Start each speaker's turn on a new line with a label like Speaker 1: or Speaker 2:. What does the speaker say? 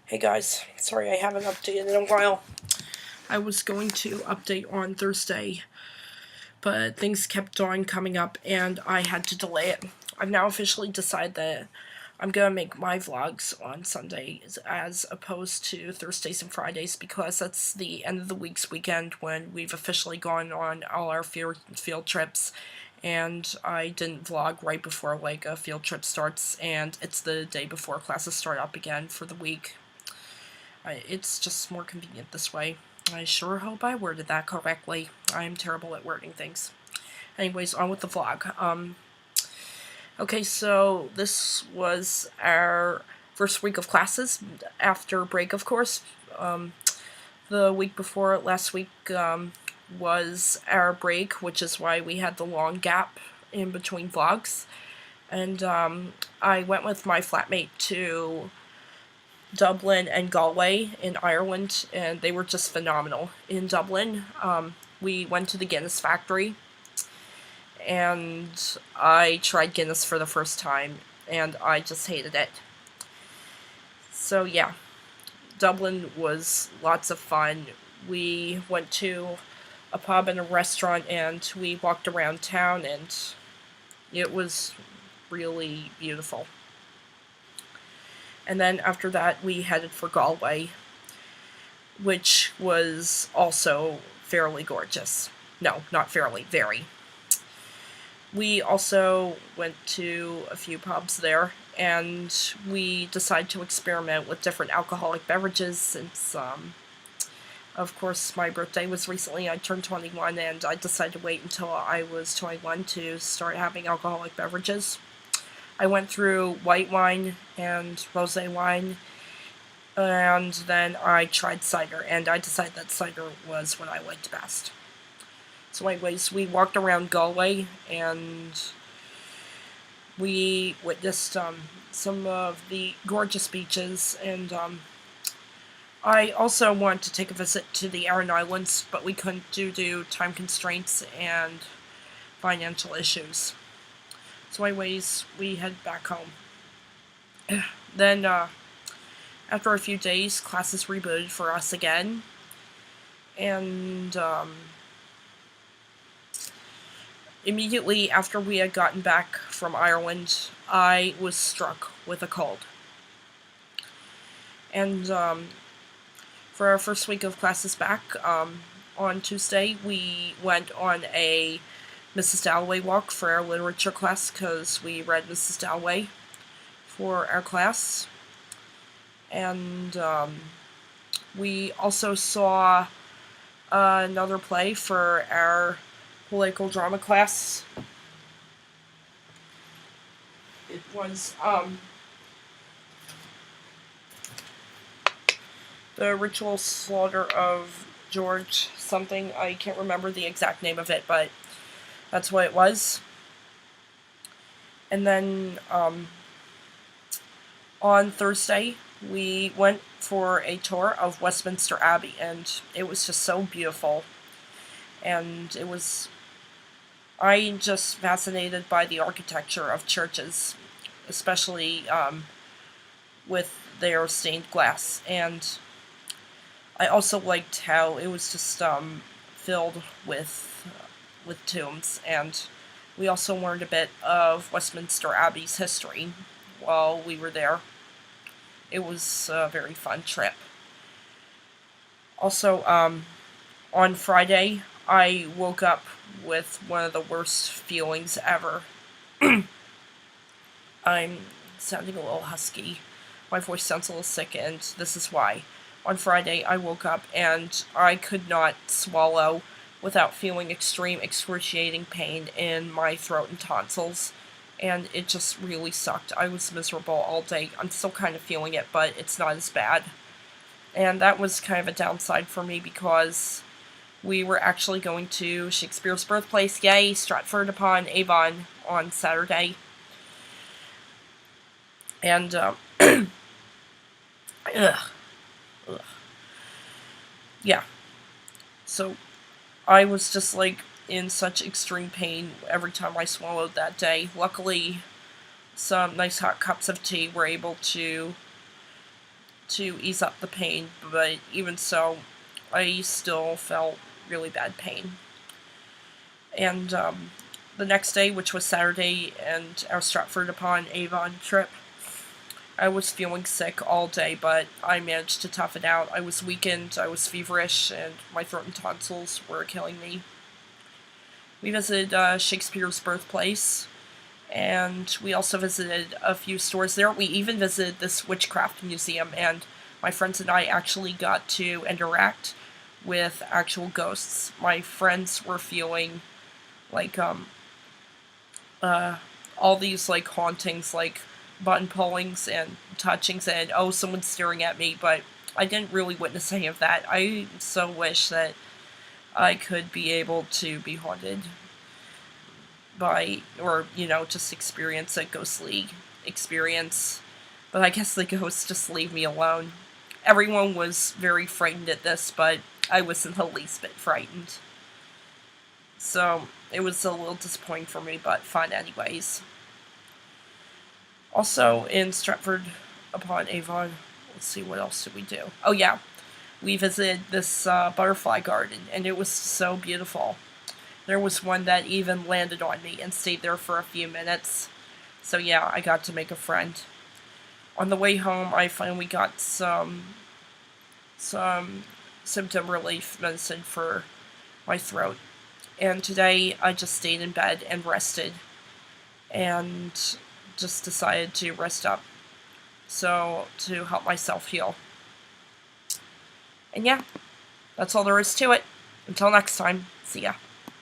Speaker 1: Hey guys, sorry I haven't updated in a while. I was going to update on Thursday, but things kept on coming up and I had to delay it. I've now officially decided that I'm gonna make my vlogs on Sundays as opposed to Thursdays and Fridays because that's the end of the week's weekend when we've officially gone on all our field trips, and I didn't vlog right before like a field trip starts, and it's the day before classes start up again for the week. It's just more convenient this way. I sure hope I worded that correctly. I'm terrible at wording things. Anyways, on with the vlog. Okay, so this was our first week of classes after break, of course. The week before last week was our break, which is why we had the long gap in between vlogs. And I went with my flatmate to Dublin and Galway in Ireland, and they were just phenomenal. In Dublin, we went to the Guinness factory, and I tried Guinness for the first time, and I just hated it. So yeah, Dublin was lots of fun. We went to a pub and a restaurant, and we walked around town, and it was really beautiful. And then after that, we headed for Galway, which was also fairly gorgeous. No, not fairly, very. We also went to a few pubs there, and we decided to experiment with different alcoholic beverages since, of course, my birthday was recently. I turned 21, and I decided to wait until I was 21 to start having alcoholic beverages. I went through white wine and rosé wine, and then I tried cider, and I decided that cider was what I liked best. So anyways, we walked around Galway, and we witnessed some of the gorgeous beaches, and I also wanted to take a visit to the Aran Islands, but we couldn't due to time constraints and financial issues. So anyways, we head back home. Then, after a few days, classes rebooted for us again, and immediately after we had gotten back from Ireland, I was struck with a cold. And for our first week of classes back, on Tuesday, we went on a Mrs. Dalloway walk for our literature class because we read Mrs. Dalloway for our class. And we also saw another play for our political drama class. It was The Ritual Slaughter of George something. I can't remember the exact name of it, but that's what it was. And then on Thursday, we went for a tour of Westminster Abbey, and it was just so beautiful. And I'm just fascinated by the architecture of churches, especially with their stained glass. And I also liked how it was just filled with tombs, and we also learned a bit of Westminster Abbey's history while we were there. It was a very fun trip. Also, on Friday, I woke up with one of the worst feelings ever. I'm sounding a little husky. My voice sounds a little sick, and this is why. On Friday, I woke up and I could not swallow without feeling extreme, excruciating pain in my throat and tonsils, and it just really sucked. I was miserable all day. I'm still kind of feeling it, but it's not as bad. And that was kind of a downside for me because we were actually going to Shakespeare's birthplace, yay, Stratford-upon-Avon, on Saturday. And, yeah. So, I was just, like, in such extreme pain every time I swallowed that day. Luckily, some nice hot cups of tea were able to to ease up the pain, but even so, I still felt really bad pain. And the next day, which was Saturday, and our Stratford-upon-Avon trip, I was feeling sick all day, but I managed to tough it out. I was weakened, I was feverish, and my throat and tonsils were killing me. We visited Shakespeare's birthplace, and we also visited a few stores there. We even visited this witchcraft museum, and my friends and I actually got to interact with actual ghosts. My friends were feeling like all these like hauntings, like button pullings and touchings, and oh, someone's staring at me, but I didn't really witness any of that. I so wish that I could be able to be haunted by, or, you know, just experience a ghostly experience. But I guess the ghosts just leave me alone. Everyone was very frightened at this, but I wasn't the least bit frightened. So, it was a little disappointing for me, but fun anyways. Also, in Stratford-upon-Avon, let's see, what else did we do? Oh yeah, we visited this butterfly garden, and it was so beautiful. There was one that even landed on me and stayed there for a few minutes. So yeah, I got to make a friend. On the way home, I finally got some symptom relief medicine for my throat. And today, I just stayed in bed and rested. And just decided to rest up. So, to help myself heal. And yeah, that's all there is to it. Until next time, see ya.